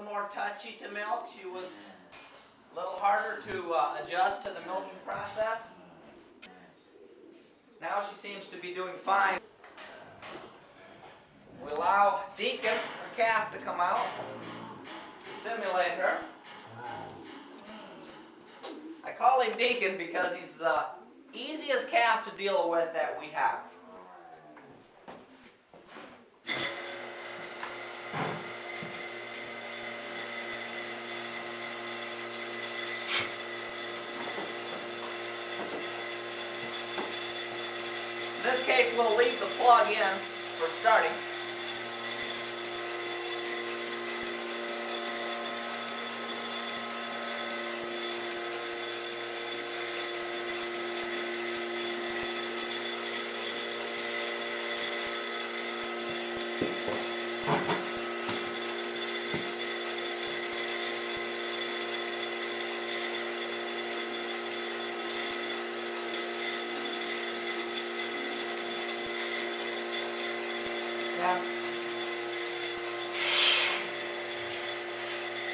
little more touchy to milk. She was a little harder to adjust to the milking process. Now she seems to be doing fine. We allow Deacon, her calf, to come out to stimulate her. I call him Deacon because he's the easiest calf to deal with that we have. In this case, we'll leave the plug in for starting.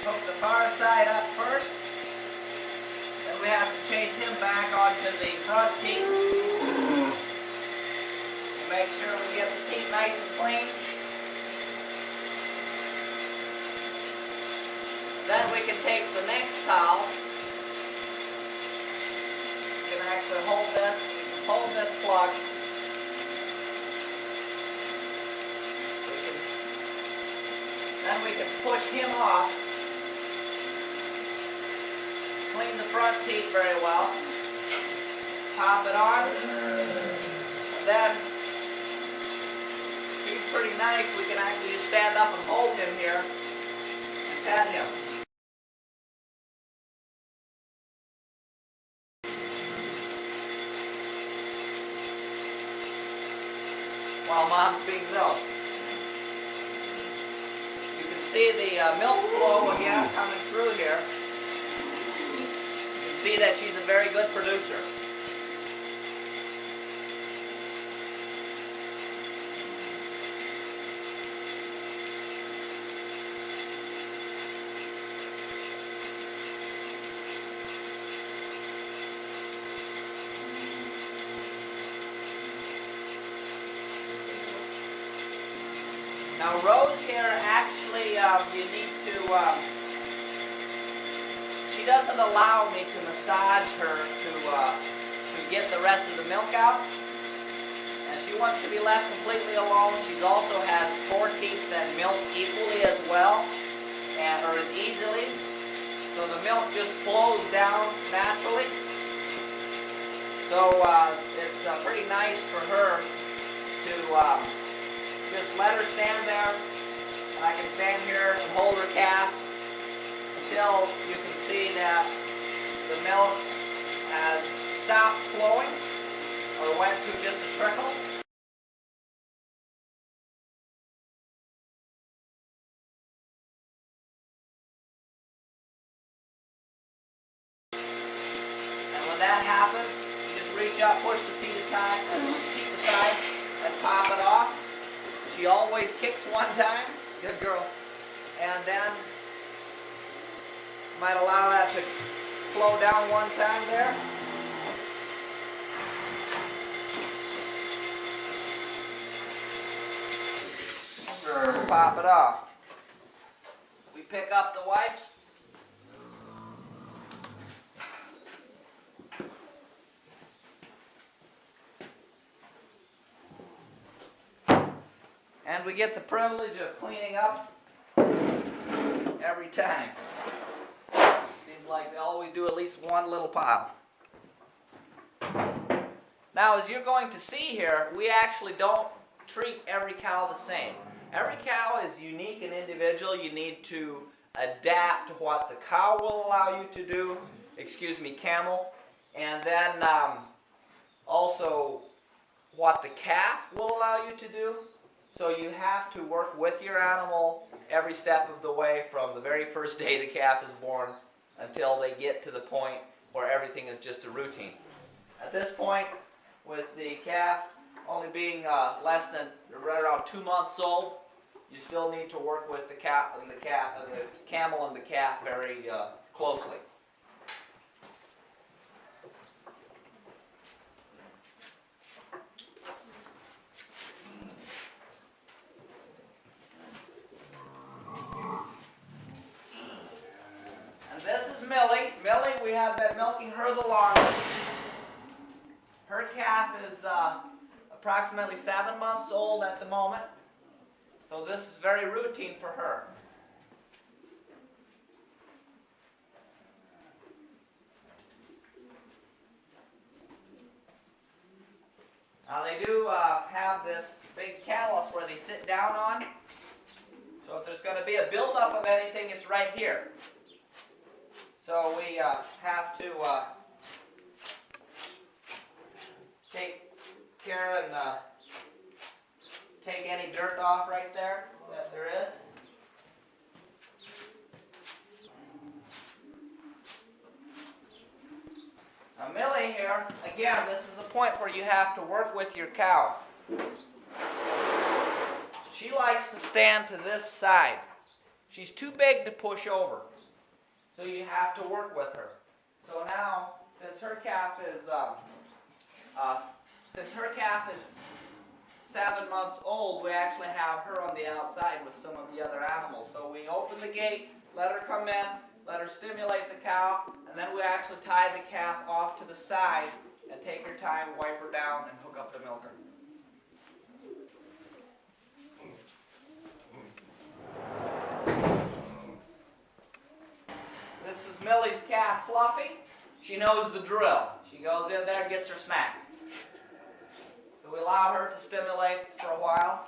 Hook the far side up first, then we have to chase him back onto the front teat. Make sure we get the teat nice and clean. Then we can take the next towel. You can actually hold this plug. Then we can push him off. Clean the front teat very well. Pop it on. And then, he's pretty nice. We can actually just stand up and hold him here and pet him. While mom's being milked. You can see the milk flow again coming through here. See that she's a very good producer. Now Rose here, actually, you need to she doesn't allow me to massage her to get the rest of the milk out. And she wants to be left completely alone. She also has 4 teeth that milk equally as well, or as easily. So the milk just flows down naturally. So it's pretty nice for her to just let her stand there. And I can stand here and hold her calf until you can see that the milk has stopped flowing or went to just a trickle. And when that happens, you just reach up, push the teat aside, and pop it off. She always kicks one time. Good girl. And then might allow that to flow down one time there. Pop it off. We pick up the wipes. And we get the privilege of cleaning up every time. Seems like they always do at least one little pile. Now, as you're going to see here, we actually don't treat every cow the same. Every cow is unique and individual. You need to adapt to what the cow will allow you to do, Camel, and then also what the calf will allow you to do. So you have to work with your animal every step of the way from the very first day the calf is born until they get to the point where everything is just a routine. At this point, with the calf only being less than right around 2 months old, you still need to work with the camel and the calf very closely. And this is Millie. Millie, we have been milking her the longest. Her calf is approximately 7 months old at the moment. So this is very routine for her. Now they do have this big callus where they sit down on. So if there's going to be a buildup of anything, it's right here. So we have to take care and take any dirt off right there that there is. Now Millie here, again, this is a point where you have to work with your cow. She likes to stand to this side. She's too big to push over. So you have to work with her. So now, since her calf is 7 months old, we actually have her on the outside with some of the other animals. So we open the gate, let her come in, let her stimulate the cow, and then we actually tie the calf off to the side and take her time, wipe her down, and hook up the milker. This is Millie's calf, Fluffy. She knows the drill. She goes in there, gets her snack. So we allow her to stimulate for a while.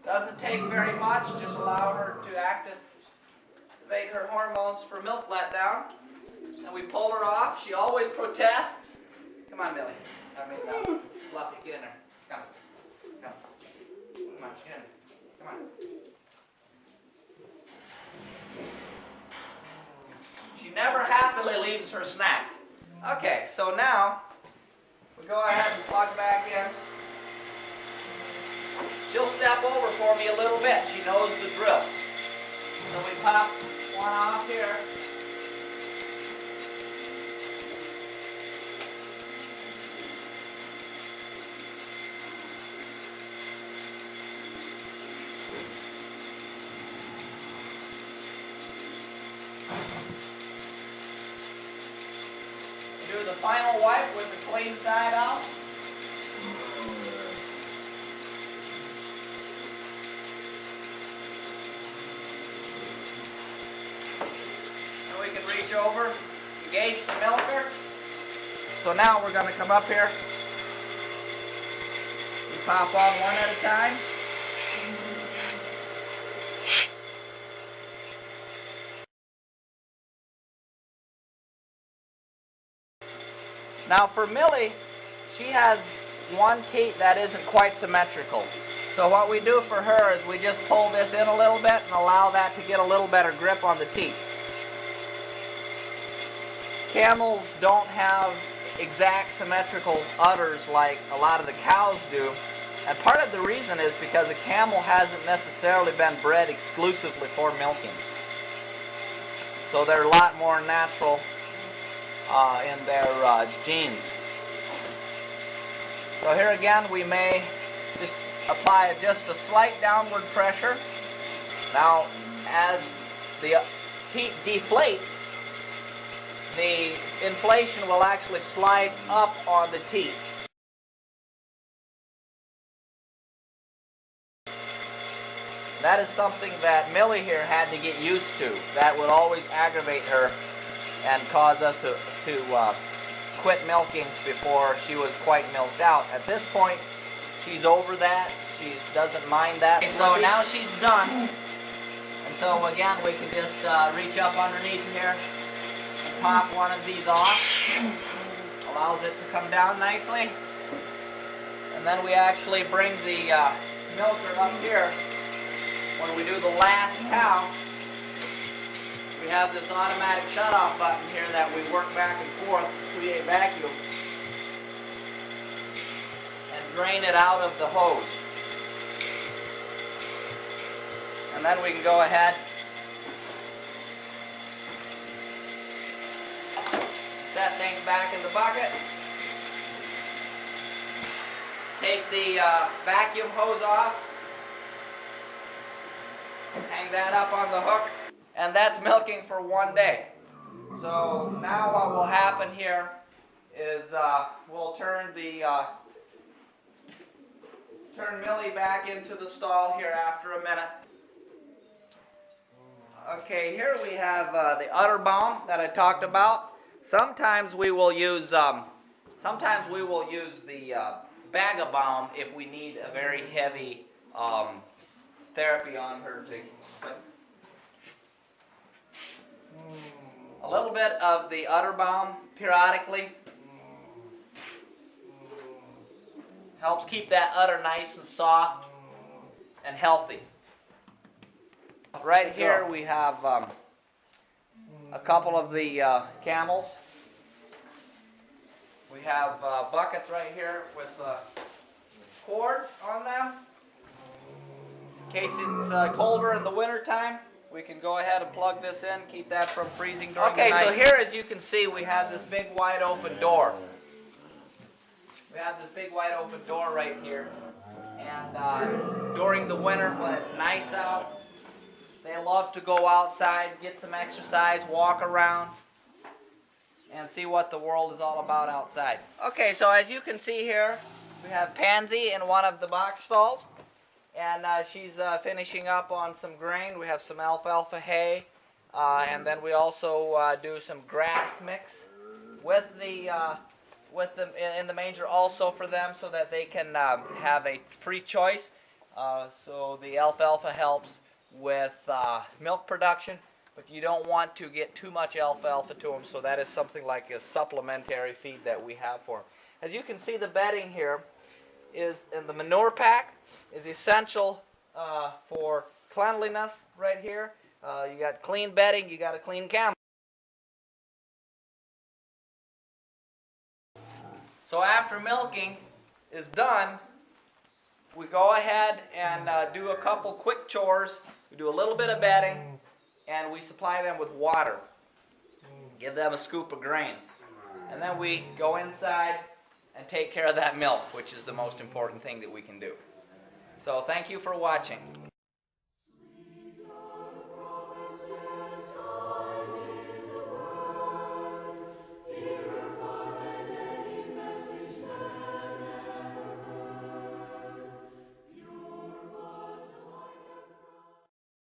Doesn't take very much, just allow her to activate her hormones for milk letdown. And we pull her off. She always protests. Come on, Millie. Fluffy, get in there. Come. Come. Come on, get in there. Come on. She never happily leaves her snack. Okay, so now we go ahead and plug back in. She'll step over for me a little bit. She knows the drill. So we pop one off here. Do the final wipe with the clean side out. And we can reach over, engage the milker. So now we're going to come up here. We pop on one at a time. Now for Millie, she has one teat that isn't quite symmetrical. So what we do for her is we just pull this in a little bit and allow that to get a little better grip on the teat. Camels don't have exact symmetrical udders like a lot of the cows do. And part of the reason is because a camel hasn't necessarily been bred exclusively for milking. So they're a lot more natural in their genes. So here again we may just apply just a slight downward pressure. Now as the teat deflates, the inflation will actually slide up on the teat. That is something that Millie here had to get used to. That would always aggravate her and cause us to quit milking before she was quite milked out. At this point, she's over that. She doesn't mind that. So now she's done. And so again, we can just reach up underneath here and pop one of these off. Allows it to come down nicely. And then we actually bring the milker up here. When we do the last cow, we have this automatic shutoff button here that we work back and forth to create vacuum and drain it out of the hose. And then we can go ahead, set things back in the bucket. Take the vacuum hose off. Hang that up on the hook. And that's milking for 1 day. So now what will happen here is we'll turn Millie back into the stall here after a minute. Okay, here we have the udder balm that I talked about. Sometimes we will use the bag of balm if we need a very heavy therapy on her. But a little bit of the udder balm periodically helps keep that udder nice and soft and healthy. Right here we have a couple of the Camels. We have buckets right here with cord on them. In case it's colder in the winter time, we can go ahead and plug this in, keep that from freezing during the night. Okay, so here, as you can see, we have this big wide open door. We have this big wide open door right here. And during the winter, when it's nice out, they love to go outside, get some exercise, walk around, and see what the world is all about outside. Okay, so as you can see here, we have Pansy in one of the box stalls. And she's finishing up on some grain. We have some alfalfa hay, and then we also do some grass mix with them in the manger also for them, so that they can have a free choice. So the alfalfa helps with milk production, but you don't want to get too much alfalfa to them. So that is something like a supplementary feed that we have for them. As you can see, the bedding here is in the manure pack is essential for cleanliness right here. You got clean bedding, you got a clean camel. So after milking is done, we go ahead and do a couple quick chores. We do a little bit of bedding, and we supply them with water. Give them a scoop of grain. And then we go inside and take care of that milk, which is the most important thing that we can do. So thank you for watching.